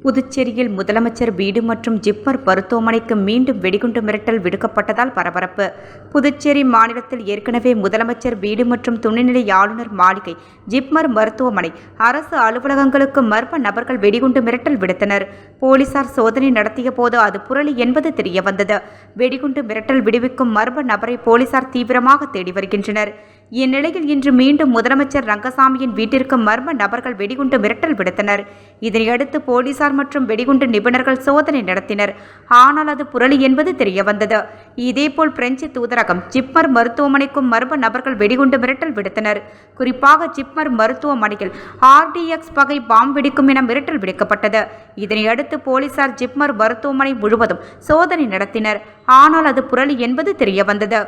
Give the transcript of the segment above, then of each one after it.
புதுச்சேரியில் முதலமைச்சர் வீடு மற்றும் ஜிப்மர் மருத்துவமனைக்கு மீண்டும் வெடிகுண்டு மிரட்டல் விடுக்கப்பட்டதால் பரபரப்பு. புதுச்சேரி மாநிலத்தில் ஏற்கனவே முதலமைச்சர் வீடு மற்றும் துணைநிலை ஆளுநர் மாளிகை, ஜிப்மர் மருத்துவமனை, அரசு அலுவலகங்களுக்கு மர்ம நபர்கள் வெடிகுண்டு மிரட்டல் விடுத்தனர். போலீசார் சோதனை நடத்திய போது அது புரளி என்பது தெரியவந்தது. வெடிகுண்டு மிரட்டல் விடுவிக்கும் மர்ம நபரை போலீசார் தீவிரமாக தேடி வருகின்றனர். இந்நிலையில் இன்று மீண்டும் முதலமைச்சர் ரங்கசாமியின் வீட்டிற்கு மர்ம நபர்கள் வெடிகுண்டு மிரட்டல் விடுத்தனர். இதனையடுத்து போலீசார் மற்றும் வெடிகுண்டு நிபுணர்கள் சோதனை நடத்தினர். ஆனால் அது புரளி என்பது தெரியவந்தது. இதேபோல் பிரெஞ்சு தூதரகம், ஜிப்மர் மருத்துவமனைக்கும் மர்ம நபர்கள் வெடிகுண்டு மிரட்டல் விடுத்தனர். குறிப்பாக ஜிப்மர் மருத்துவமனையில் RDX வகை பாம் வெடிக்கும் என மிரட்டல் விடுக்கப்பட்டது. இதனையடுத்து போலீசார் ஜிப்மர் மருத்துவமனை முழுவதும் சோதனை நடத்தினர். ஆனால் அது புரளி என்பது தெரியவந்தது.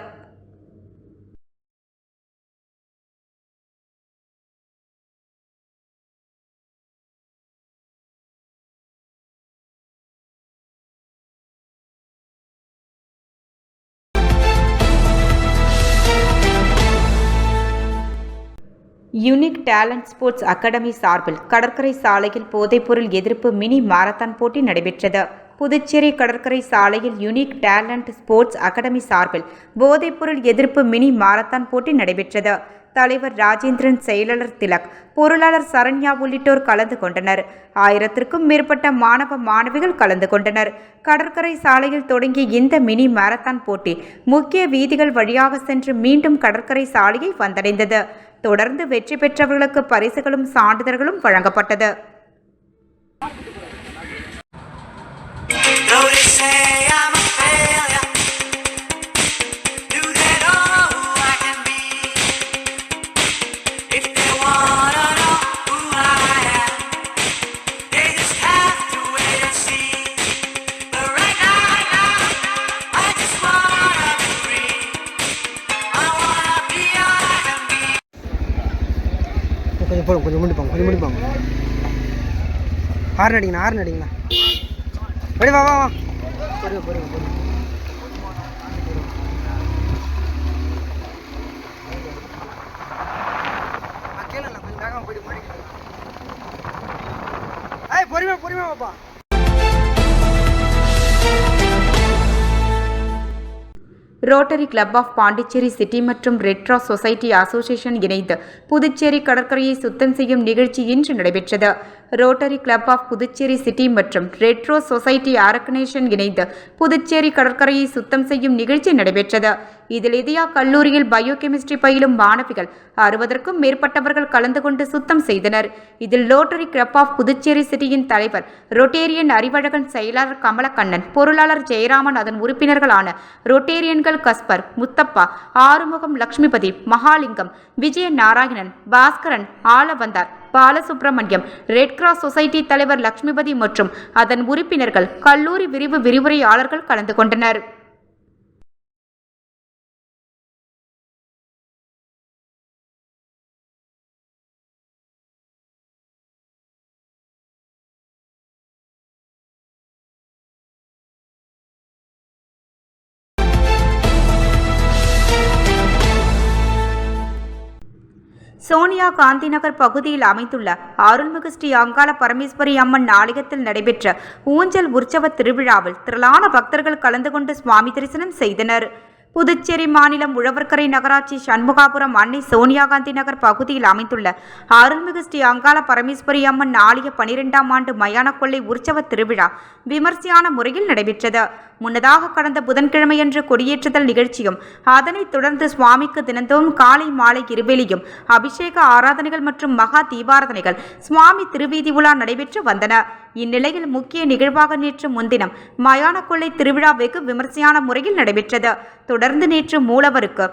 யூனிக் டேலண்ட் ஸ்போர்ட்ஸ் அகாடமி சார்பில் கடற்கரை சாலையில் போதைப்பொருள் எதிர்ப்பு மினி மாரத்தான் போட்டி நடைபெற்றது. புதுச்சேரி கடற்கரை சாலையில் யூனிக் டேலண்ட் ஸ்போர்ட்ஸ் அகாடமி சார்பில் போதைப்பொருள் எதிர்ப்பு மினி மாரத்தான் போட்டி நடைபெற்றது. தலைவர் ராஜேந்திரன், செயலாளர் திலக், பொருளாளர் சரண்யா உள்ளிட்டோர் கலந்து கொண்டனர். 1000க்கும் மேற்பட்ட மாணவ மாணவிகள் கலந்து கொண்டனர். கடற்கரை சாலையில் தொடங்கிய இந்த மினி மாரத்தான் போட்டி முக்கிய வீதிகள் வழியாக சென்று மீண்டும் கடற்கரை சாலையை வந்தடைந்தது. தொடர்ந்து வெற்றி பெற்றவர்களுக்கு பரிசுகளும் சான்றிதழ்களும் வழங்கப்பட்டது. கொஞ்சம் முடிப்பாங்க. ஹார்ன் அடிங்கண்ணா. வா வா வா. பொறுங்க. கேளுண்ணா, கொஞ்சம் வேகமாக போயிட்டு மாறிக்கலாம். பொறுமையாக வாப்பா. Rotary club of Pondicherry city மற்றும் ரெட் கிராஸ் சொசைட்டி அசோசியேஷன் இணைந்து புதுச்சேரி கடற்கரையை சுத்தம் செய்யும் நிகழ்ச்சி இன்று நடைபெற்றது. Rotary club of Puducherry city மற்றும் ரெட் கிராஸ் சொசைட்டி ஆர்கனைசேஷன் இணைந்து புதுச்சேரி கடற்கரையை சுத்தம் செய்யும் நிகழ்ச்சி நடைபெற்றது. இதில் இதயா கல்லூரியில் பயோகெமிஸ்ட்ரி பயிலும் மாணவிகள் 60க்கும் மேற்பட்டவர்கள் கலந்து கொண்டு சுத்தம் செய்தனர். இதில் ரோட்டரி கிளப் ஆஃப் புதுச்சேரி சிட்டியின் தலைவர் ரொட்டேரியன் அறிவழகன், செயலாளர் கமலக்கண்ணன், பொருளாளர் ஜெயராமன், அதன் உறுப்பினர்களான ரொட்டேரியன்கள் Gaspar, Muthappa, Arumugam, Lakshmipathi, Mahalingam, Vijaya Narayanan, Baskaran, Alavandar, Balasubramaniam, red cross society தலைவர் லட்சுமிபதி மற்றும் அதன் உறுப்பினர்கள், கல்லூரி விரிவுரையாளர்கள் கலந்து கொண்டனர். சோனியா காந்தி நகர் பகுதியில் அமைந்துள்ள அருள்மிகு ஸ்ரீ அங்காள பரமேஸ்வரி அம்மன் ஆலயத்தில் நடைபெற்ற ஊஞ்சல் உற்சவ திருவிழாவில் திரளான பக்தர்கள் கலந்து கொண்டு சுவாமி தரிசனம் செய்தனர். புதுச்சேரி மாநிலம் உழவர்கரை நகராட்சி சண்முகாபுரம் அன்னை சோனியா காந்தி நகர் பகுதியில் அமைந்துள்ள அருள்மிகு ஸ்ரீ அங்காள பரமேஸ்வரி அம்மன் ஆலய 12ஆம் ஆண்டு மயான கொள்ளை உற்சவ திருவிழா விமர்சையான முறையில் நடைபெற்றது. முன்னதாக கடந்த புதன்கிழமையன்று கொடியேற்றுதல் நிகழ்ச்சியும், அதனைத் தொடர்ந்து சுவாமிக்கு தினந்தோறும் காலை மாலை இருவேளையும் அபிஷேக ஆராதனைகள் மற்றும் மகா தீபாராதனைகள், சுவாமி திருவீதி உலா நடைபெற்று வந்தன. இந்நிலையில் முக்கிய நிகழ்வாக நேற்று முன்தினம் மயான கொள்ளை திருவிழா வெகு விமர்சையான முறையில் நடைபெற்றது. தொடர்ந்து நேற்று மூலவருக்கு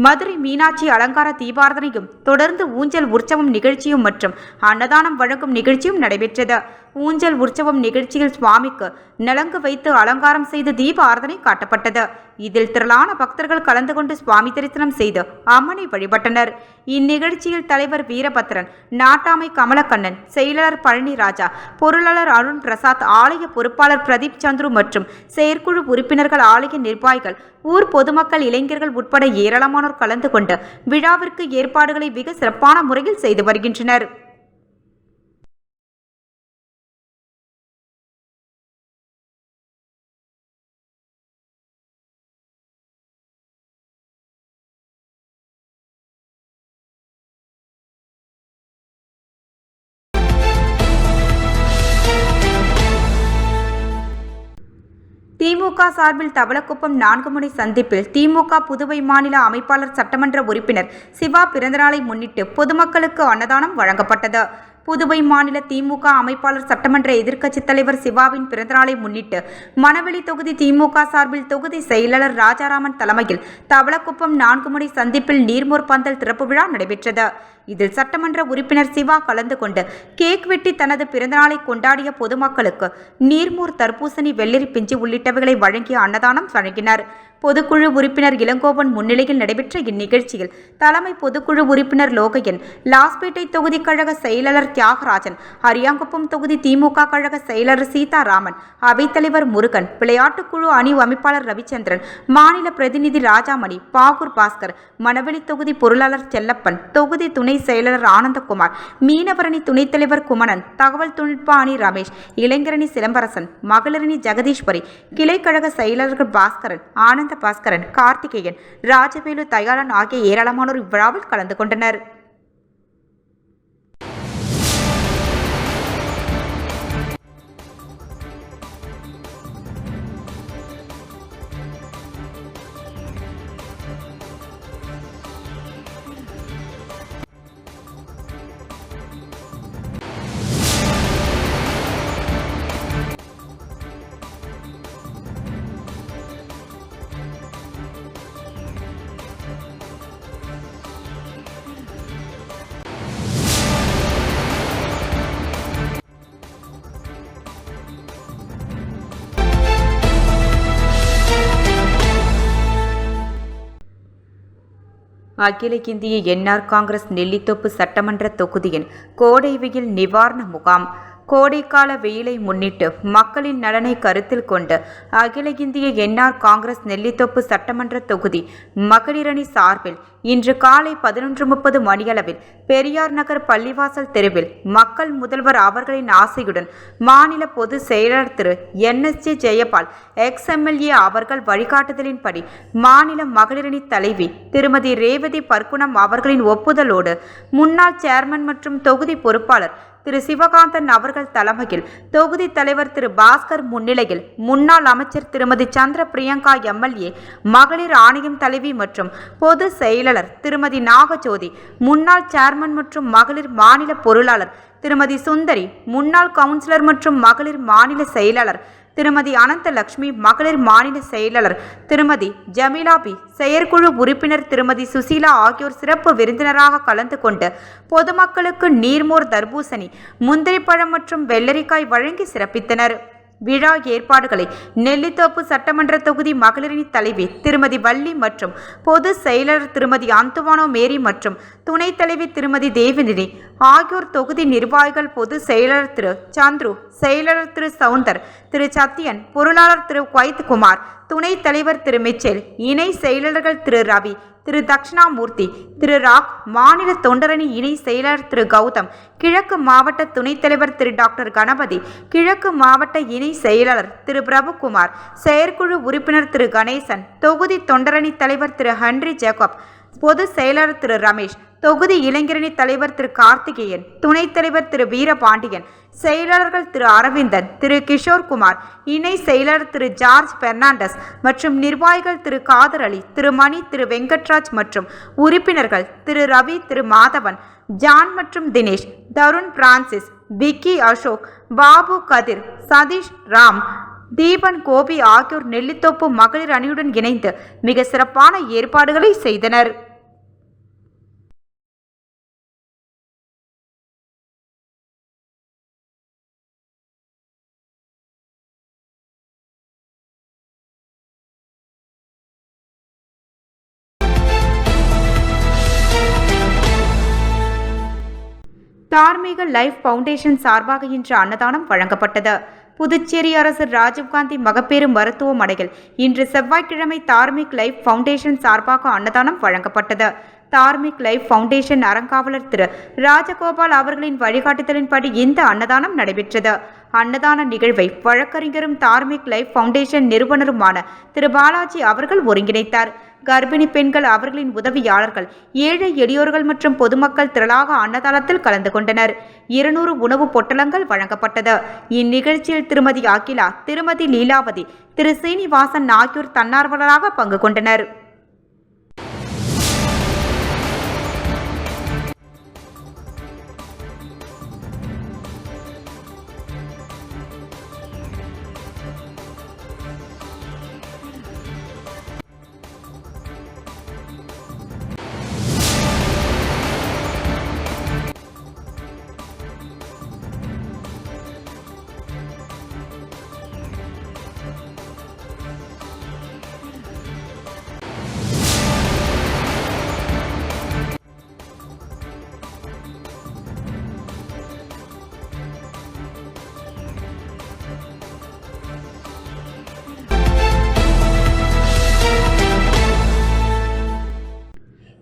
மதுரை மீனாட்சி அலங்கார தீபாராதனையும், தொடர்ந்து ஊஞ்சல் உற்சவம் நிகழ்ச்சியும் மற்றும் அன்னதானம் வழங்கும் நிகழ்ச்சியும் நடைபெற்றது. ஊஞ்சல் உற்சவம் நிகழ்ச்சியில் சுவாமிக்கு நலங்கு வைத்து அலங்காரம் செய்து தீப ஆராதனை காட்டப்பட்டது. இதில் திரளான பக்தர்கள் கலந்து கொண்டு சுவாமி தரிசனம் செய்து அம்மனை வழிபட்டனர். இந்நிகழ்ச்சியில் தலைவர் வீரபத்ரன், நாட்டாமை கமலக்கண்ணன், செயலாளர் பழனிராஜா, பொருளாளர் அருண் பிரசாத், ஆலய பொறுப்பாளர் பிரதீப் சந்துரு மற்றும் செயற்குழு உறுப்பினர்கள், ஆலய நிர்வாகிகள், ஊர் பொதுமக்கள், இளைஞர்கள் உட்பட ஏராளமானோர் கலந்து கொண்டு விழாவிற்கு ஏற்பாடுகளை மிக சிறப்பான முறையில் செய்து வருகின்றனர். திமுக சார்பில் தவளக்குப்பம் 4 முனை சந்திப்பில் திமுக புதுவை மாநில அமைப்பாளர் சட்டமன்ற உறுப்பினர் சிவா பிறந்தநாளை முன்னிட்டு பொதுமக்களுக்கு அன்னதானம் வழங்கப்பட்டது. புதுவை மாநில திமுக அமைப்பாளர் சட்டமன்ற எதிர்க்கட்சித் தலைவர் சிவாவின் பிறந்தநாளை முன்னிட்டு மணவெளி தொகுதி திமுக சார்பில் தொகுதி செயலாளர் ராஜாராமன் தலைமையில் தவளக்குப்பம் 4 முனை சந்திப்பில் நீர்மோர் பந்தல் திறப்பு விழா நடைபெற்றது. இதில் சட்டமன்ற உறுப்பினர் சிவா கலந்து கொண்டு கேக் வெட்டி தனது பிறந்தநாளை கொண்டாடிய பொதுமக்களுக்கு நீர்மோர், தர்பூசணி, வெள்ளரி பிஞ்சு உள்ளிட்டவைகளை வழங்கிய அன்னதானம் வழங்கினார். பொதுக்குழு உறுப்பினர் இளங்கோவன் முன்னிலையில் நடைபெற்ற இந்நிகழ்ச்சியில் தலைமை பொதுக்குழு உறுப்பினர் லோகையன், லாஸ்பேட்டை தொகுதி கழக செயலாளர் தியாகராஜன், அரியாங்குப்பம் தொகுதி திமுக கழக செயலர் சீதாராமன், அவைத்தலைவர் முருகன், விளையாட்டுக்குழு அணி அமைப்பாளர் ரவிச்சந்திரன், மாநில பிரதிநிதி ராஜாமணி, பாகூர் பாஸ்கர், மணவெளி தொகுதி பொருளாளர் செல்லப்பன், தொகுதி துணை செயலாளர் ஆனந்தகுமார், மீனவரணி துணைத் தலைவர் குமணன், தகவல் தொழில்நுட்ப அணி ரமேஷ், இளைஞரணி சிலம்பரசன், மகளிரணி ஜெகதீஸ்வரி, கிளை கழக செயலாளர்கள் பாஸ்கரன், ஆனந்த பாஸ்கரன், கார்த்திகேயன், ராஜவேலு, தயாளன் ஆகிய ஏராளமானோர் இவ்விழாவில் கலந்து கொண்டனர். அகில இந்திய என்ஆர் காங்கிரஸ் நெல்லித்தோப்பு சட்டமன்ற தொகுதியின் கோடை வெயில் நிவாரண முகாம். கோடைக்கால வெயிலை முன்னிட்டு மக்களின் நலனை கருத்தில் கொண்டு அகில இந்திய என்ஆர் காங்கிரஸ் நெல்லித்தோப்பு சட்டமன்ற தொகுதி மகளிரணி சார்பில் இன்று காலை 11:30 மணியளவில் பெரியார் நகர் பள்ளிவாசல் தெருவில் மக்கள் முதல்வர் அவர்களின் ஆசையுடன் மாநில பொதுச் செயலாளர் திரு NSG ஜெயபால் எக்ஸ்-எம்எல்ஏ அவர்கள் வழிகாட்டுதலின்படி மாநில மகளிரணி தலைவி திருமதி ரேவதி பர்குணம் அவர்களின் ஒப்புதலோடு முன்னாள் சேர்மன் மற்றும் தொகுதி பொறுப்பாளர் திரு சிவகாந்தன் அவர்கள் தலைமையில் தொகுதி தலைவர் திரு பாஸ்கர் முன்னிலையில் முன்னாள் அமைச்சர் திருமதி சந்திர பிரியங்கா எம்எல்ஏ, மகளிர் ஆணையம் தலைவி மற்றும் பொது செயலாளர் திருமதி நாகஜோதி, முன்னாள் சேர்மன் மற்றும் மகளிர் மாநில பொருளாளர் திருமதி சுந்தரி, முன்னாள் கவுன்சிலர் மற்றும் மகளிர் மாநில செயலாளர் திருமதி அனந்தலட்சுமி, மகளிர் மாநில செயலாளர் திருமதி ஜமீலாபி, செயற்குழு உறுப்பினர் திருமதி சுசீலா ஆகியோர் சிறப்பு விருந்தினராக கலந்து கொண்டு பொதுமக்களுக்கு நீர்மோர், தர்பூசணி, முந்திரிப்பழம் மற்றும் வெள்ளரிக்காய் வழங்கி சிறப்பித்தனர். விழா ஏற்பாடுகளை நெல்லித்தோப்பு சட்டமன்ற தொகுதி மகளிரணி தலைவி திருமதி வள்ளி மற்றும் பொது செயலாளர் திருமதி அந்துவானோ மேரி மற்றும் துணைத் தலைவி திருமதி தேவநிதி ஆகியோர், தொகுதி நிர்வாகிகள், பொது செயலாளர் திரு சந்துரு, செயலாளர் திரு சவுந்தர், திரு சத்யன், பொருளாளர் திரு குவைத் குமார், துணைத் தலைவர் திரு மிச்சேல், இணை செயலாளர்கள் திரு ரவி, திரு தட்சிணாமூர்த்தி, திரு ராக், மாநில தொண்டரணி இணை செயலாளர் திரு கௌதம், கிழக்கு மாவட்ட துணைத் தலைவர் திரு டாக்டர் கணபதி, கிழக்கு மாவட்ட இணை செயலாளர் திரு பிரபுகுமார், செயற்குழு உறுப்பினர் திரு கணேசன், தொகுதி தொண்டரணி தலைவர் திரு ஹென்றி ஜேக்கப், பொது செயலாளர் திரு ரமேஷ், தொகுதி இளைஞரணி தலைவர் திரு கார்த்திகேயன், துணைத் தலைவர் திரு வீரபாண்டியன், செயலாளர்கள் திரு அரவிந்தன், திரு கிஷோர்குமார், இணை செயலாளர் திரு ஜார்ஜ் பெர்னாண்டஸ் மற்றும் நிர்வாகிகள் திரு காதர் அலி, திரு மணி, திரு வெங்கட்ராஜ் மற்றும் உறுப்பினர்கள் திரு ரவி, திரு மாதவன், ஜான் மற்றும் தினேஷ், தருண் பிரான்சிஸ், விக்கி அசோக், பாபு கதிர், சதீஷ் ராம், தீபன் கோபி ஆகியோர் நெல்லித்தோப்பு மகளிர் அணியுடன் இணைந்து மிக சிறப்பான ஏற்பாடுகளை செய்தனர். தார்மீக லைஃப் ஃபவுண்டேஷன் சார்பாக இன்று அன்னதானம் வழங்கப்பட்டது. புதுச்சேரி அரசு ராஜீவ்காந்தி மகப்பேறு மருத்துவமனையில் இன்று செவ்வாய்க்கிழமை தார்மீக் லைஃப் ஃபவுண்டேஷன் சார்பாக அன்னதானம் வழங்கப்பட்டது. தார்மிக் லைஃப் ஃபவுண்டேஷன் அறங்காவலர் திரு ராஜகோபால் அவர்களின் வழிகாட்டுதலின்படி இந்த அன்னதானம் நடைபெற்றது. அன்னதான நிகழ்வை வழக்கறிஞரும் தார்மிக் லைஃப் ஃபவுண்டேஷன் நிறுவனருமான திரு பாலாஜி அவர்கள் ஒருங்கிணைத்தார். கர்ப்பிணி பெண்கள், அவர்களின் உதவியாளர்கள், ஏழை எளியோர்கள் மற்றும் பொதுமக்கள் திரளாக அன்னதானத்தில் கலந்து கொண்டனர். 200 உணவு பொட்டலங்கள் வழங்கப்பட்டது. இந்நிகழ்ச்சியில் திருமதி அகிலா, திருமதி லீலாவதி, திரு சீனிவாசன் ஆகியோர் தன்னார்வலராக பங்கு கொண்டனர்.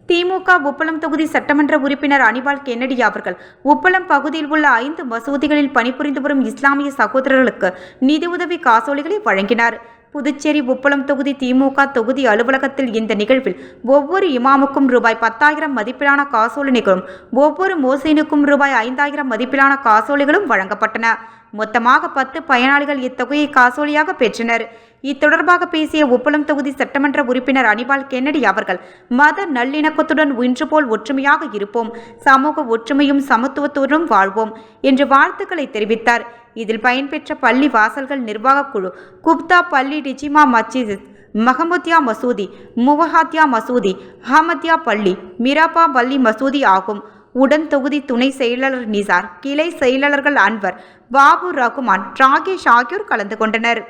திமுக உப்பளம் தொகுதி சட்டமன்ற உறுப்பினர் அனிபால் கென்னடி அவர்கள் உப்பளம் பகுதியில் உள்ள 5 மசூதிகளில் பணிபுரிந்து வரும் இஸ்லாமிய சகோதரர்களுக்கு நிதியுதவி காசோலைகளை வழங்கினார். புதுச்சேரி உப்பளம் தொகுதி திமுக தொகுதி அலுவலகத்தில் இந்த நிகழ்வில் ஒவ்வொரு இமாமுக்கும் ரூபாய் 10,000 மதிப்பிலான காசோலைகளும், ஒவ்வொரு மோசேனுக்கும் ரூபாய் 5,000 மதிப்பிலான காசோலைகளும் வழங்கப்பட்டன. மொத்தமாக 10 பயனாளிகள் இத்தொகையை காசோலையாக பெற்றனர். இத்தொடர்பாக பேசிய உப்பளம் தொகுதி சட்டமன்ற உறுப்பினர் அனிபால் கென்னடி அவர்கள், மத நல்லிணக்கத்துடன் ஒன்றுபோல் ஒற்றுமையாக இருப்போம், சமூக ஒற்றுமையும் சமத்துவத்துடன் வாழ்வோம் என்று வாழ்த்துக்களை தெரிவித்தார். இதில் பயன்பெற்ற பள்ளி வாசல்கள் நிர்வாக குழு, குப்தா பள்ளி, டிஜிமா மஸ்ஜித், மஹமுத்யா மசூதி, முவஹாத்யா மசூதி, அஹமத்யா பள்ளி, மிராபா பள்ளி மசூதி ஆகும். உடன் தொகுதி துணை செயலாளர் நிசார், கிளை செயலாளர்கள் அன்வர், பாபு, ரகுமான், ராகேஷ் ஆகியோர் கலந்து கொண்டனர்.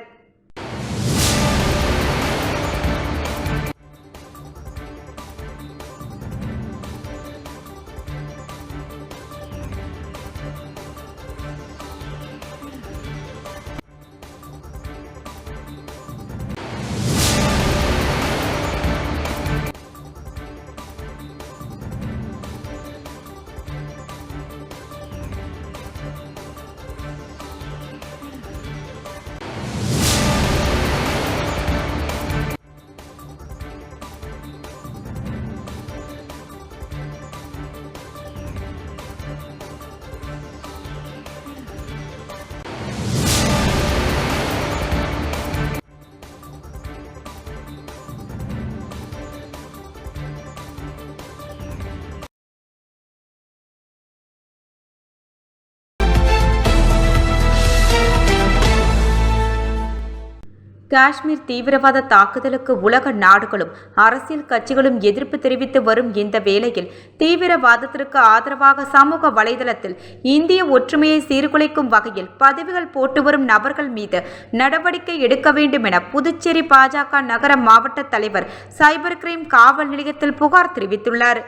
காஷ்மீர் தீவிரவாத தாக்குதலுக்கு உலக நாடுகளும் அரசியல் கட்சிகளும் எதிர்ப்பு தெரிவித்து வரும் இந்த வேளையில் தீவிரவாதத்திற்கு ஆதரவாக சமூக வலைதளத்தில் இந்திய ஒற்றுமையை சீர்குலைக்கும் வகையில் பதிவுகள் போட்டு வரும் நபர்கள் மீது நடவடிக்கை எடுக்க வேண்டும் என புதுச்சேரி பாஜக நகர மாவட்ட தலைவர் சைபர் கிரைம் காவல் நிலையத்தில் புகார் தெரிவித்துள்ளார்.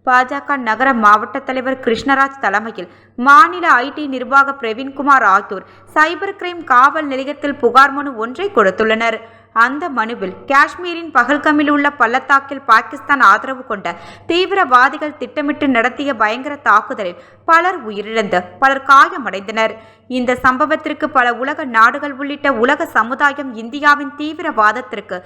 பாஜக நகர மாவட்ட தலைவர் கிருஷ்ணராஜ் தலைமையில் மாநில ஐடி நிர்வாக பிரவீன்குமார் ஆகியோர் சைபர் கிரைம் காவல் நிலையத்தில் புகார் மனு ஒன்றை கொடுத்துள்ளனர். அந்த மனுவில் காஷ்மீரின் பகல்கமில் உள்ள பள்ளத்தாக்கில் பாகிஸ்தான் ஆதரவு கொண்ட தீவிரவாதிகள் திட்டமிட்டு நடத்திய பயங்கர தாக்குதலில் பலர் உயிரிழந்து பலர் காயமடைந்தனர். இந்த சம்பவத்திற்கு பல உலக நாடுகள் உள்ளிட்ட உலக சமுதாயம் இந்தியாவின் தீவிரவாதத்திற்கு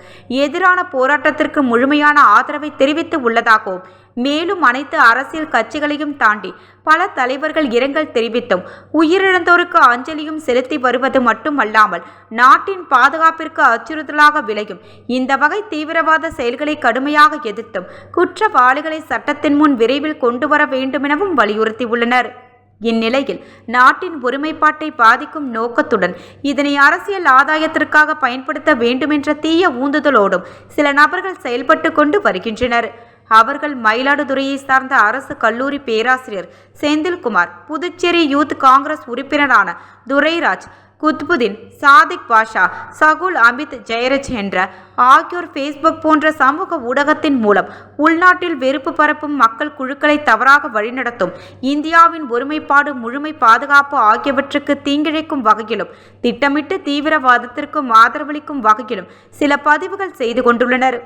எதிரான போராட்டத்திற்கு முழுமையான ஆதரவை தெரிவித்து உள்ளதாகவும், மேலும் அனைத்து அரசியல் கட்சிகளையும் தாண்டி பல தலைவர்கள் இரங்கல் தெரிவித்தும் உயிரிழந்தோருக்கு அஞ்சலியும் செலுத்தி வருவது மட்டுமல்லாமல் நாட்டின் பாதுகாப்பிற்கு அச்சுறுத்தலாக விளையும் இந்த வகை தீவிரவாத செயல்களை கடுமையாக எதிர்த்தும் குற்றவாளிகளை சட்டத்தின் முன் விரைவில் கொண்டு வர வேண்டுமெனவும் வலியுறுத்தியுள்ளனர். இந்நிலையில் நாட்டின் ஒருமைப்பாட்டை பாதிக்கும் நோக்கத்துடன் இதனை அரசியல் ஆதாயத்திற்காக பயன்படுத்த வேண்டுமென்ற தீய ஊந்துதலோடும் சில நபர்கள் செயல்பட்டு கொண்டு வருகின்றனர். அவர்கள் மயிலாடுதுறையை சார்ந்த அரசு கல்லூரி பேராசிரியர் செந்தில்குமார், புதுச்சேரி யூத் காங்கிரஸ் உறுப்பினரான துரைராஜ், குத்புதீன், சாதிக் பாஷா, சகுல் அமித் ஜெயராஜ் என்ற ஆகியோர் ஃபேஸ்புக் போன்ற சமூக ஊடகத்தின் மூலம் உள்நாட்டில் வெறுப்பு பரப்பும் மக்கள் குழுக்களை தவறாக வழிநடத்தும், இந்தியாவின் ஒருமைப்பாடு, முழுமை பாதுகாப்பு ஆகியவற்றுக்கு தீங்கிழைக்கும் வகையிலும் திட்டமிட்டு தீவிரவாதத்திற்கும் ஆதரவளிக்கும் வகையிலும் சில பதிவுகள் செய்து கொண்டுள்ளனர்.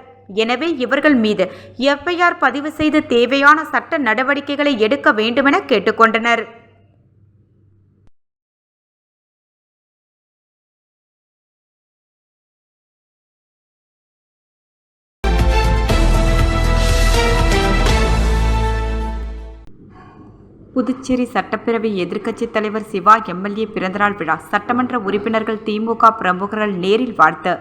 எனவே இவர்கள் மீது எஃப்ஐஆர் பதிவு செய்து தேவையான சட்ட நடவடிக்கைகளை எடுக்க வேண்டுமென கேட்டுக்கொண்டனர். புதுச்சேரி சட்டப்பேரவை எதிர்க்கட்சித் தலைவர் சிவா எம்எல்ஏ பிறந்தநாள் விழா சட்டமன்ற உறுப்பினர்கள் திமுக பிரமுகர்கள் நேரில் வாழ்த்து.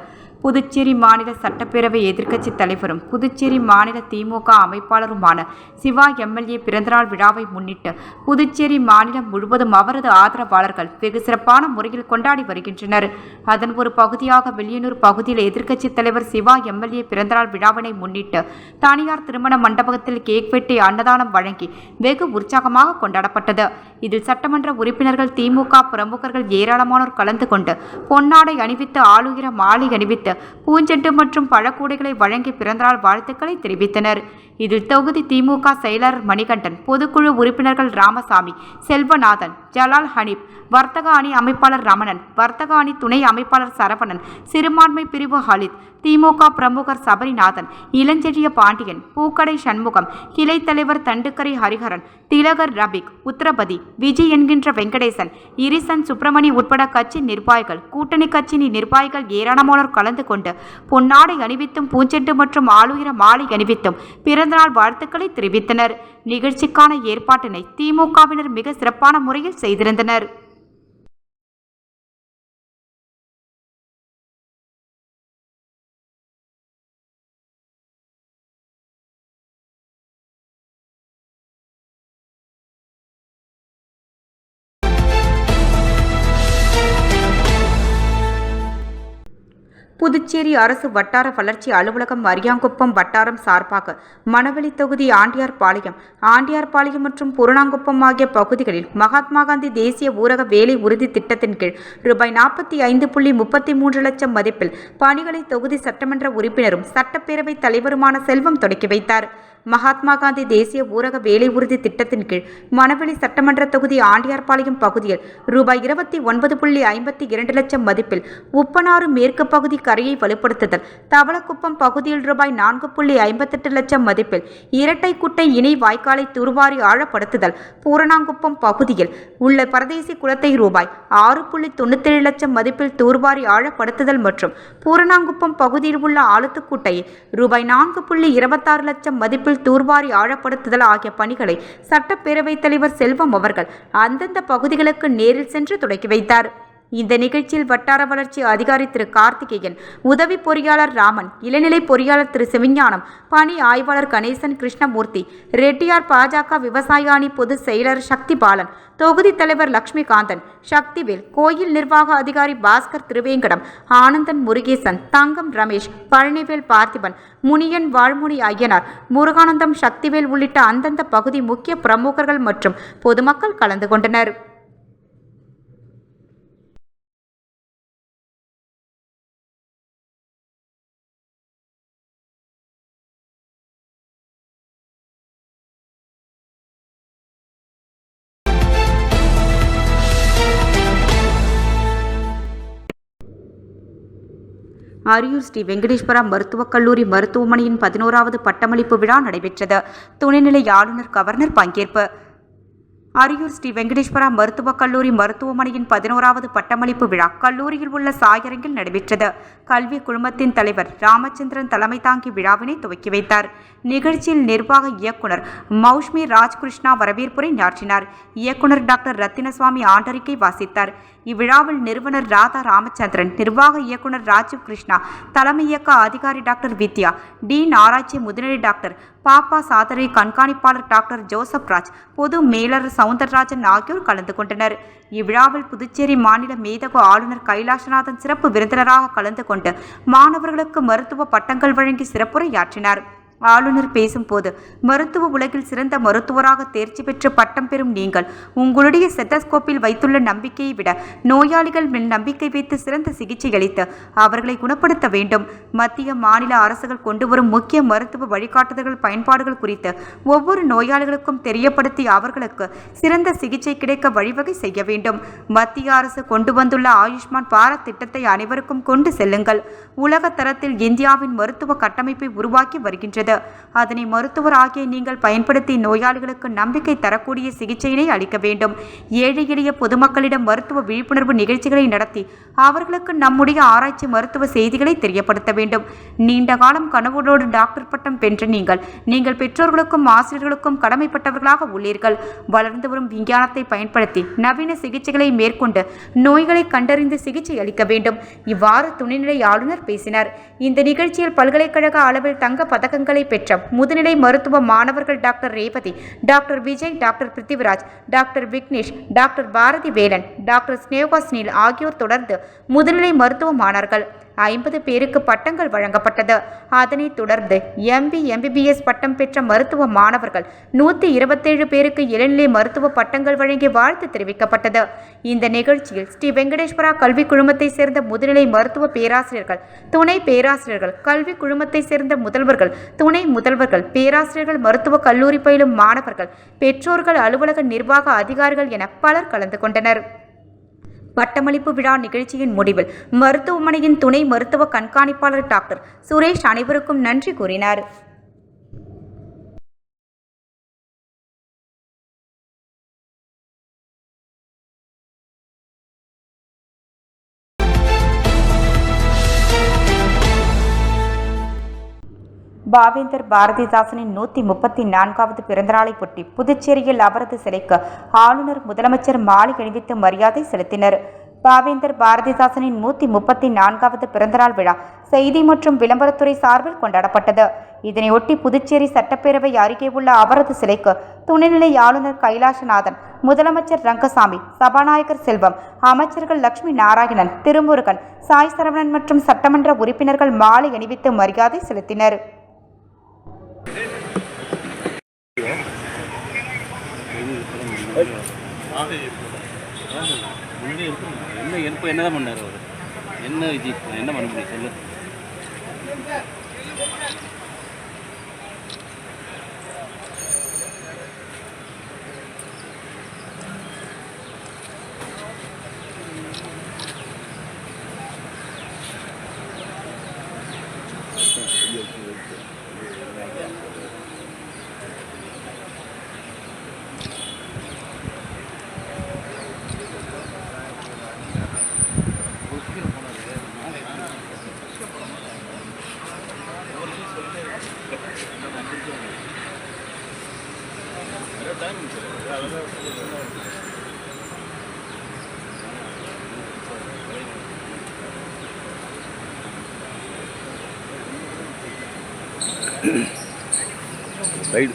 புதுச்சேரி மாநில சட்டப்பேரவை எதிர்க்கட்சித் தலைவரும் புதுச்சேரி மாநில திமுக அமைப்பாளருமான சிவா எம்எல்ஏ பிறந்தநாள் விழாவை முன்னிட்டு புதுச்சேரி மாநிலம் முழுவதும் அவரது ஆதரவாளர்கள் வெகு சிறப்பான முறையில் கொண்டாடி வருகின்றனர். அதன் ஒரு பகுதியாக வில்லியனூர் பகுதியில் எதிர்க்கட்சித் தலைவர் சிவா எம்எல்ஏ பிறந்தநாள் விழாவினை முன்னிட்டு தனியார் திருமண மண்டபத்தில் கேக் வெட்டி அன்னதானம் வழங்கி வெகு உற்சாகமாக கொண்டாடப்பட்டது. இதில் சட்டமன்ற உறுப்பினர்கள் திமுக பிரமுகர்கள் ஏராளமானோர் கலந்து கொண்டு பொன்னாடை அணிவித்து ஆளுயர மாலை அணிவித்து பூஞ்செண்டு மற்றும் பழக்கூடைகளை வழங்கி பிறந்தநாள் வாழ்த்துக்களை தெரிவித்தனர். இதில் தொகுதி திமுக செயலாளர் மணிகண்டன், பொதுக்குழு உறுப்பினர்கள் ராமசாமி, செல்வநாதன், ஜலால் ஹனீப், வர்த்தக அணி அமைப்பாளர் ரமணன், வர்த்தக அணி துணை அமைப்பாளர் சரவணன், சிறுபான்மை பிரிவு ஹலித், திமுக பிரமுகர் சபரிநாதன், இளஞ்செழிய பாண்டியன், பூக்கடை சண்முகம், கிளை தலைவர் தண்டுக்கரை ஹரிஹரன், திலகர் ரபிக், உத்தரபதி, விஜய் என்கின்ற வெங்கடேசன், இரிசன் சுப்பிரமணி உட்பட கட்சி நிர்வாகிகள், கூட்டணி கட்சி நிர்வாகிகள் ஏராளமானோர் கலந்து கொண்டு பொன்னாடை அணிவித்தும் பூஞ்செண்டு மற்றும் ஆளுயர மாலை அணிவித்தும் பிறந்தநாள் வாழ்த்துக்களை தெரிவித்தனர். நிகழ்ச்சிக்கான ஏற்பாட்டினை திமுகவினர் மிக சிறப்பான முறையில் செய்திருந்தனர். புதுச்சேரி அரசு வட்டார வளர்ச்சி அலுவலகம் அரியாங்குப்பம் வட்டாரம் சார்பாக மணவெளி தொகுதி ஆண்டியார்பாளையம் மற்றும் பூரணாங்குப்பம் ஆகிய பகுதிகளில் மகாத்மா காந்தி தேசிய ஊரக வேலை உறுதி திட்டத்தின் கீழ் ரூபாய் 45.33 லட்சம் மதிப்பில் பணிகளை தொகுதி சட்டமன்ற உறுப்பினரும் சட்டப்பேரவைத் தலைவருமான செல்வம் தொடக்கி வைத்தார். மகாத்மா காந்தி தேசிய ஊரக வேலை உறுதி திட்டத்தின் கீழ் மணவெளி சட்டமன்ற தொகுதி ஆண்டியார்பாளையம் பகுதியில் ரூபாய் 29.52 லட்சம் மதிப்பில் உப்பனாறு மேற்கு பகுதி கரையை வலுப்படுத்துதல், தவளக்குப்பம் பகுதியில் ரூபாய் 4.58 லட்சம் மதிப்பில் இரட்டை குட்டை இணை வாய்க்காலை தூர்வாரி ஆழப்படுத்துதல், பூரணாங்குப்பம் பகுதியில் உள்ள பரதேசி குளத்தை ரூபாய் 6.97 லட்சம் மதிப்பில் தூர்வாரி ஆழப்படுத்துதல் மற்றும் பூரணாங்குப்பம் பகுதியில் உள்ள ஆழத்துக்குட்டையை ரூபாய் 4.26 லட்சம் மதிப்பில் தூர்வாரி ஆழப்படுத்துதல் ஆகிய பணிகளை சட்டப்பேரவைத் தலைவர் செல்வம் அவர்கள் அந்தந்த பகுதிகளுக்கு நேரில் சென்று தொடக்கி வைத்தார். இந்த நிகழ்ச்சியில் வட்டார வளர்ச்சி அதிகாரி திரு கார்த்திகேயன், உதவி பொறியாளர் ராமன், இளநிலை பொறியாளர் திரு சிவஞானம், பணி ஆய்வாளர் கணேசன் கிருஷ்ணமூர்த்தி, ரெட்டியார் பாஜக விவசாய அணி பொதுச் செயலர் சக்தி பாலன், தொகுதி தலைவர் லட்சுமிகாந்தன், சக்திவேல், கோயில் நிர்வாக அதிகாரி பாஸ்கர் திருவேங்கடம், ஆனந்தன் முருகேசன், தங்கம் ரமேஷ், பழனிவேல் பார்த்திபன், முனியன் வாழ்முனி ஐயனார், முருகானந்தம் சக்திவேல் உள்ளிட்ட அந்தந்த பகுதி முக்கிய பிரமுகர்கள் மற்றும் பொதுமக்கள் கலந்து கொண்டனர். அரியூர் ஸ்ரீ வெங்கடேஸ்வரா மருத்துவக் கல்லூரி மருத்துவமனையின் 11வது பட்டமளிப்பு விழா நடைபெற்றது. துணைநிலை ஆளுநர் கவர்னர் பங்கேற்பு. அரியூர் ஸ்ரீ வெங்கடேஸ்வரா மருத்துவக் கல்லூரி மருத்துவமனையின் 11வது பட்டமளிப்பு விழா கல்லூரியில் உள்ள சாயரங்கில் நடைபெற்றது. கல்வி குழுமத்தின் தலைவர் ராமச்சந்திரன் தலைமை தாங்கி விழாவினை துவக்கி வைத்தார். நிகழ்ச்சியில் நிர்வாக இயக்குனர் மௌஷ்மி ராஜ்கிருஷ்ணா வரவேற்புரை ஆற்றினார். இயக்குனர் டாக்டர் ரத்தினசுவாமி ஆண்டறிக்கை வாசித்தார். இவ்விழாவில் நிறுவனர் ராதா ராமச்சந்திரன், நிர்வாக இயக்குனர் ராஜீவ் கிருஷ்ணா, தலைமை இயக்க அதிகாரி டாக்டர் வித்யா, டீன் ஆராய்ச்சி முதுநிலை டாக்டர் பாப்பா சாதனை, கண்காணிப்பாளர் டாக்டர் ஜோசப் ராஜ், பொது மேலர் சவுந்தரராஜன் ஆகியோர் கலந்து கொண்டனர். இவ்விழாவில் புதுச்சேரி மாநில மேதகு ஆளுநர் கைலாசநாதன் சிறப்பு விருந்தினராக கலந்து கொண்டு மாணவர்களுக்கு மருத்துவ பட்டங்கள் வழங்கி சிறப்புரையாற்றினார். ஆளுநர் பேசும்போது, மருத்துவ உலகில் சிறந்த மருத்துவராக தேர்ச்சி பெற்று பட்டம் பெறும் நீங்கள் உங்களுடைய ஸ்டெத்தஸ்கோப்பில் வைத்துள்ள நம்பிக்கையை விட நோயாளிகள் மேல் நம்பிக்கை வைத்து சிறந்த சிகிச்சை அளித்து அவர்களை குணப்படுத்த வேண்டும். மத்திய மாநில அரசுகள் கொண்டு வரும் முக்கிய மருத்துவ வழிகாட்டுதல்கள் பயன்பாடுகள் குறித்து ஒவ்வொரு நோயாளிகளுக்கும் தெரியப்படுத்தி அவர்களுக்கு சிறந்த சிகிச்சை கிடைக்க வழிவகை செய்ய வேண்டும். மத்திய அரசு கொண்டு வந்துள்ள ஆயுஷ்மான் பாரத் திட்டத்தை அனைவருக்கும் கொண்டு செல்லுங்கள். உலக தரத்தில் இந்தியாவின் மருத்துவ கட்டமைப்பை உருவாக்கி வருகின்றது. அதனை மருத்துவர் ஆகிய நீங்கள் பயன்படுத்தி நோயாளிகளுக்கு நம்பிக்கை தரக்கூடிய சிகிச்சையினை அளிக்க வேண்டும். ஏழை எளிய பொதுமக்களிடம் மருத்துவ விழிப்புணர்வு நிகழ்ச்சிகளை நடத்தி அவர்களுக்கு நம்முடைய ஆராய்ச்சி மருத்துவ செய்திகளை தெரியப்படுத்த வேண்டும். நீண்ட காலம் கனவுகளோடு டாக்டர் பட்டம் பெற்ற நீங்கள் பெற்றோர்களுக்கும் ஆசிரியர்களுக்கும் கடமைப்பட்டவர்களாக உள்ளீர்கள். வளர்ந்து வரும் விஞ்ஞானத்தை பயன்படுத்தி நவீன சிகிச்சைகளை மேற்கொண்டு நோய்களை கண்டறிந்து சிகிச்சை அளிக்க வேண்டும். இவ்வாறு துணைநிலை ஆளுநர் பேசினார். இந்த நிகழ்ச்சியில் பல்கலைக்கழக அளவில் தங்க பதக்கங்களை பெற்ற முதுநிலை மருத்துவ மாணவர்கள் doctor Revathi, doctor Vijay, doctor Prithviraj, doctor Vignesh, doctor Bharathi Velan, doctor Sneha Sneel ஆகியோர் தொடர்ந்து முதுநிலை மருத்துவமானார்கள். 50 பேருக்கு பட்டங்கள் வழங்கப்பட்டது. அதனைத் தொடர்ந்து MB, MBBS பட்டம் பெற்ற மருத்துவ மாணவர்கள் 127 பேருக்கு இளநிலை மருத்துவ பட்டங்கள் வழங்கி வாழ்த்து தெரிவிக்கப்பட்டது. இந்த நிகழ்ச்சியில் ஸ்ரீ வெங்கடேஸ்வரா கல்வி குழுமத்தை சேர்ந்த முதுநிலை மருத்துவ பேராசிரியர்கள், துணை பேராசிரியர்கள், கல்வி குழுமத்தை சேர்ந்த முதல்வர்கள், துணை முதல்வர்கள், பேராசிரியர்கள், மருத்துவ கல்லூரி பயிலும் மாணவர்கள், பெற்றோர்கள், அலுவலக நிர்வாக அதிகாரிகள் என பலர் கலந்து கொண்டனர். பட்டமளிப்பு விழா நிகழ்ச்சியின் முடிவில் மருத்துவமனையின் துணை மருத்துவ கண்காணிப்பாளர் டாக்டர் சுரேஷ் அனைவருக்கும் நன்றி கூறினார். பாவேந்தர் பாரதிதாசனின் 134வது பிறந்தநாளையொட்டி புதுச்சேரியில் அவரது சிலைக்கு ஆளுநர், முதலமைச்சர் மாலை அணிவித்து மரியாதை செலுத்தினர். பாவேந்தர் பாரதிதாசனின் 134வது பிறந்தநாள் விழா செய்தி மற்றும் விளம்பரத்துறை சார்பில் கொண்டாடப்பட்டது. இதனையொட்டி புதுச்சேரி சட்டப்பேரவை அருகே உள்ள அவரது சிலைக்கு துணைநிலை ஆளுநர் கைலாசநாதன், முதலமைச்சர் ரங்கசாமி, சபாநாயகர் செல்வம், அமைச்சர்கள் லட்சுமி நாராயணன், திருமுருகன், சாய் சரவணன் மற்றும் சட்டமன்ற உறுப்பினர்கள் மாலை அணிவித்து மரியாதை செலுத்தினர். என்னதான் பண்ணாரு அவரு? என்ன இது என்ன பண்ண முடியும் சொல்லு? ரைடு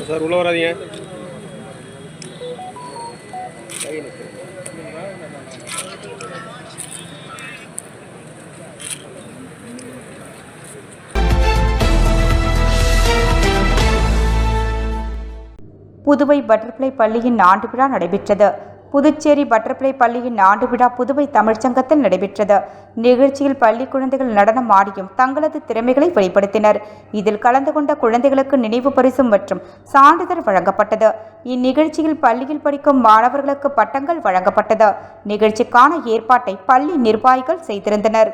சார் உள்ள வராதீங்க. புதுவை பட்டர்ஃப்ளை பள்ளியின் ஆண்டு விழா நடைபெற்றது. புதுச்சேரி பட்டர்ஃப்ளை பள்ளியின் ஆண்டு விழா புதுவை தமிழ்ச்சங்கத்தில் நடைபெற்றது. நிகழ்ச்சியில் பள்ளி குழந்தைகள் நடனம் ஆடியும் தங்களது திறமைகளை வெளிப்படுத்தினர். இதில் கலந்து கொண்ட குழந்தைகளுக்கு நினைவு பரிசு மற்றும் சான்றிதழ் வழங்கப்பட்டது. இந்நிகழ்ச்சியில் பள்ளியில் படிக்கும் மாணவர்களுக்கு பட்டங்கள் வழங்கப்பட்டது. நிகழ்ச்சிக்கான ஏற்பாட்டை பள்ளி நிர்வாகிகள் செய்திருந்தனர்.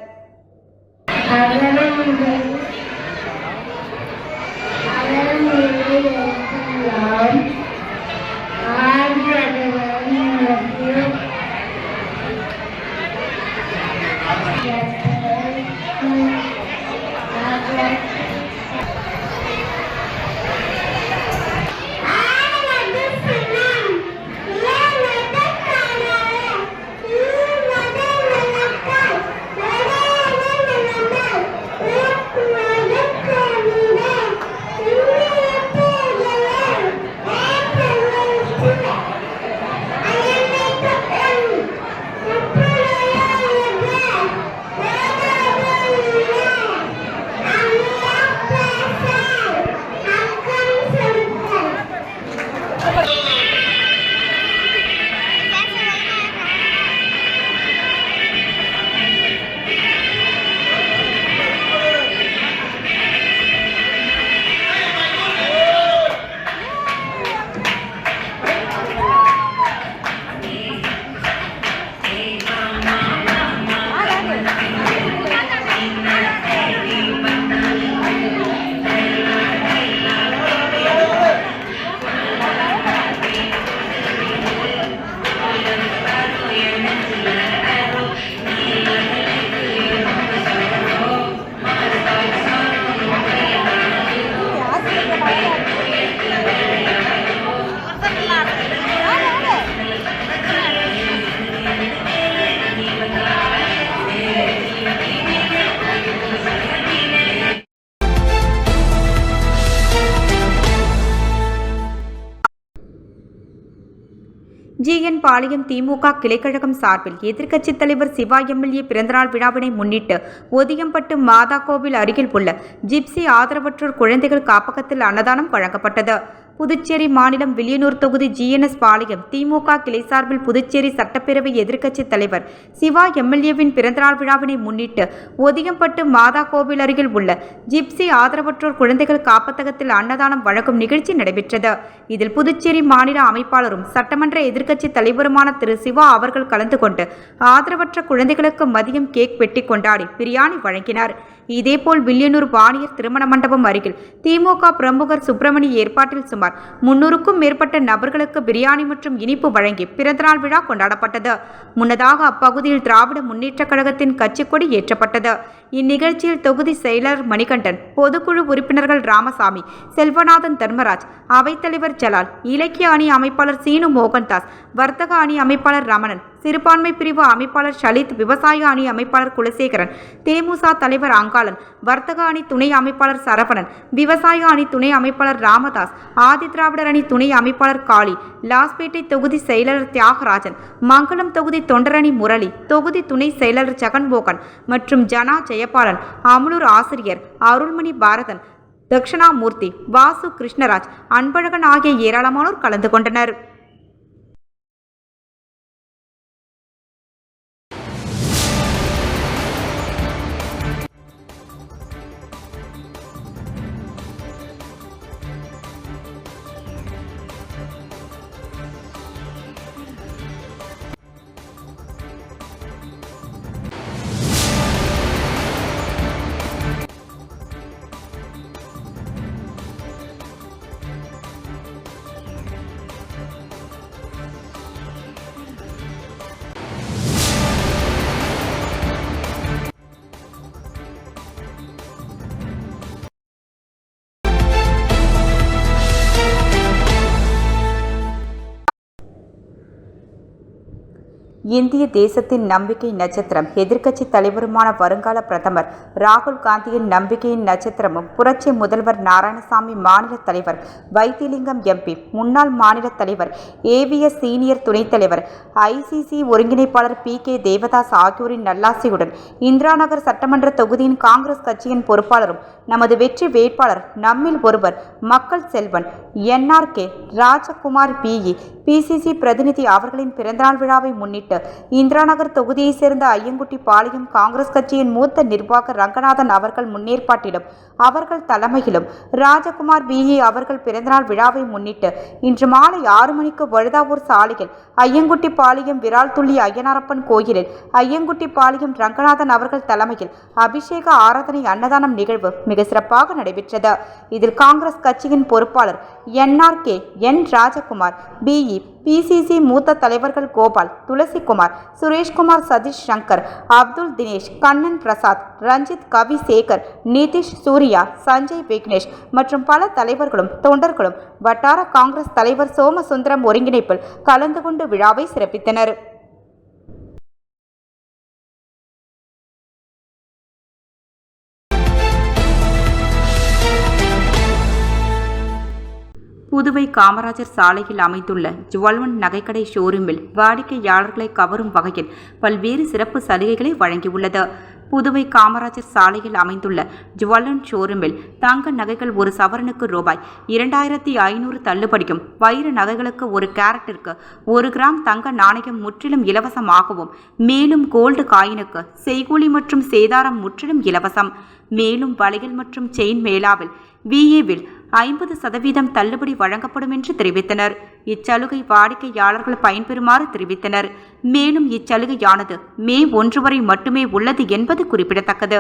ஜி.என். பாளையம் திமுக கிளைக்கழகம் சார்பில் எதிர்க்கட்சித் தலைவர் சிவா எம்எல்ஏ பிறந்தநாள் விழாவினை முன்னிட்டு ஒதியம்பட்டு மாதா கோவில் அருகில் உள்ள ஜிப்சி ஆதரவற்றோர் குழந்தைகள் காப்பகத்தில் அன்னதானம் வழங்கப்பட்டது. புதுச்சேரி மாநிலம் வில்லியனூர் தொகுதி ஜி.என்.எஸ். பாளையம் திமுக கிளை சார்பில் புதுச்சேரி சட்டப்பேரவை எதிர்க்கட்சித் தலைவர் சிவா எம்எல்ஏவின் பிறந்தநாள் விழாவினை முன்னிட்டு ஒதியம்பட்டு மாதா கோவில் அருகில் உள்ள ஜிப்சி ஆதரவற்றோர் குழந்தைகள் காப்பகத்தில் அன்னதானம் வழங்கும் நிகழ்ச்சி நடைபெற்றது. இதில் புதுச்சேரி மாநில அமைப்பாளரும் சட்டமன்ற எதிர்க்கட்சித் தலைவருமான திரு சிவா அவர்கள் கலந்து கொண்டு ஆதரவற்ற குழந்தைகளுக்கு மதியம் கேக் வெட்டி கொண்டாடி பிரியாணி வழங்கினார். இதேபோல் வில்லியனூர் வாணியர் திருமண மண்டபம் அருகில் திமுக பிரமுகர் சுப்பிரமணி ஏற்பாட்டில் சுமார் 300க்கும் மேற்பட்ட நபர்களுக்கு பிரியாணி மற்றும் இனிப்பு வழங்கி பிறந்தநாள் விழா கொண்டாடப்பட்டது. முன்னதாக அப்பகுதியில் திராவிட முன்னேற்றக் கழகத்தின் கட்சிக்கொடி ஏற்றப்பட்டது. இந்நிகழ்ச்சியில் தொகுதி செயலர் மணிகண்டன், பொதுக்குழு உறுப்பினர்கள் ராமசாமி, செல்வநாதன் தர்மராஜ், அவைத்தலைவர் ஜலால், இலக்கிய அணி அமைப்பாளர் சீனு மோகன்தாஸ், வர்த்தக அணி அமைப்பாளர் ரமணன், சிறுபான்மை பிரிவு அமைப்பாளர் ஷலித், விவசாய அணி அமைப்பாளர் குலசேகரன், தேமுச தலைவர் அங்காளன், வர்த்தக அணி துணை அமைப்பாளர் சரவணன், விவசாய அணி துணை அமைப்பாளர் ராமதாஸ், ஆதிதிராவிடர் அணி துணை அமைப்பாளர் காளி, லாஸ்பேட்டை தொகுதி செயலர் தியாகராஜன், மங்களம் தொகுதி தொண்டரணி முரளி, தொகுதி துணை செயலர் ஜெகன்மோகன் மற்றும் ஜனா ஜெயபாலன், அமலூர் ஆசிரியர் அருள்மணி பாரதன், தக்ஷணாமூர்த்தி, வாசு கிருஷ்ணராஜ், அன்பழகன் ஆகிய ஏராளமானோர் கலந்து கொண்டனர். இந்திய தேசத்தின் நம்பிக்கை நட்சத்திரம், எதிர்க்கட்சி தலைவருமான வருங்கால பிரதமர் ராகுல் காந்தியின் நம்பிக்கையின் நட்சத்திரமும், புரட்சி முதல்வர் நாராயணசாமி மாநில தலைவர், வைத்திலிங்கம் எம்பி, முன்னாள் மாநில தலைவர், AVS சீனியர் துணைத் தலைவர், ICC ஒருங்கிணைப்பாளர் PK தேவதாஸ் ஆகியோரின் நல்லாசியுடன் இந்திரா நகர் சட்டமன்ற தொகுதியின் காங்கிரஸ் கட்சியின் பொறுப்பாளரும் நமது வெற்றி வேட்பாளர், நம்மில் ஒருவர், மக்கள் செல்வன் NRK ராஜகுமார் PE PCC பிரதிநிதி அவர்களின் பிறந்தநாள் விழாவை முன்னிட்டு இந்திரா நகர் தொகுதியைச் சேர்ந்த ஐயங்குட்டி பாளையம் காங்கிரஸ் கட்சியின் மூத்த நிர்வாக ரங்கநாதன் அவர்கள் முன்னேற்பாட்டிலும் அவர்கள் தலைமையிலும் ராஜகுமார் PE அவர்கள் பிறந்தநாள் விழாவை முன்னிட்டு இன்று மாலை 6 மணிக்கு வழுதாவூர் சாலையில் ஐயங்குட்டி பாளையம் விரால் துள்ளி ஐயனாரப்பன் கோயிலில் ஐயங்குட்டி பாளையம் ரங்கநாதன் அவர்கள் தலைமையில் அபிஷேக ஆராதனை அன்னதானம் நிகழ்வு மிக சிறப்பாக நடைபெற்றது. இதில் காங்கிரஸ் கட்சியின் பொறுப்பாளர் NRK ராஜகுமார் PE, PCC மூத்த தலைவர்கள் கோபால், துளசிக்குமார், சுரேஷ்குமார், சதீஷ் சங்கர், அப்துல் தினேஷ், கண்ணன் பிரசாத், ரஞ்சித், கவி சேகர், நிதிஷ், சூர்யா, சஞ்சய், விக்னேஷ் மற்றும் பல தலைவர்களும் தொண்டர்களும் வட்டார காங்கிரஸ் தலைவர் சோமசுந்தரம் ஒருங்கிணைப்பில் கலந்து கொண்டு விழாவை சிறப்பித்தனர். புதுவை காமராஜர் சாலையில் அமைந்துள்ள ஜுவல்வன் நகைக்கடை ஷோரூமில் வாடிக்கையாளர்களை கவரும் வகையில் பல்வேறு சிறப்பு சலுகைகளை வழங்கியுள்ளது. புதுவை காமராஜர் சாலையில் அமைந்துள்ள ஜுவல்லன் ஷோரூமில் தங்க நகைகள் ஒரு சவரனுக்கு ரூபாய் 2500 தள்ளுபடியும், வைர நகைகளுக்கு ஒரு கேரட்டிற்கு 1 கிராம் தங்க நாணயம் முற்றிலும் இலவசமாகவும், மேலும் கோல்டு காயினுக்கு செய்கூலி மற்றும் சேதாரம் முற்றிலும் இலவசம். மேலும் வளையல் மற்றும் செயின் மேளாவில் VAவில் 50% தள்ளுபடி வழங்கப்படும் என்று தெரிவித்தனர். இச்சலுகை வாடிக்கையாளர்கள் பயன்பெறுமாறு தெரிவித்தனர். மேலும் இச்சலுகையானது மே 1 வரை மட்டுமே உள்ளது என்பது குறிப்பிடத்தக்கது.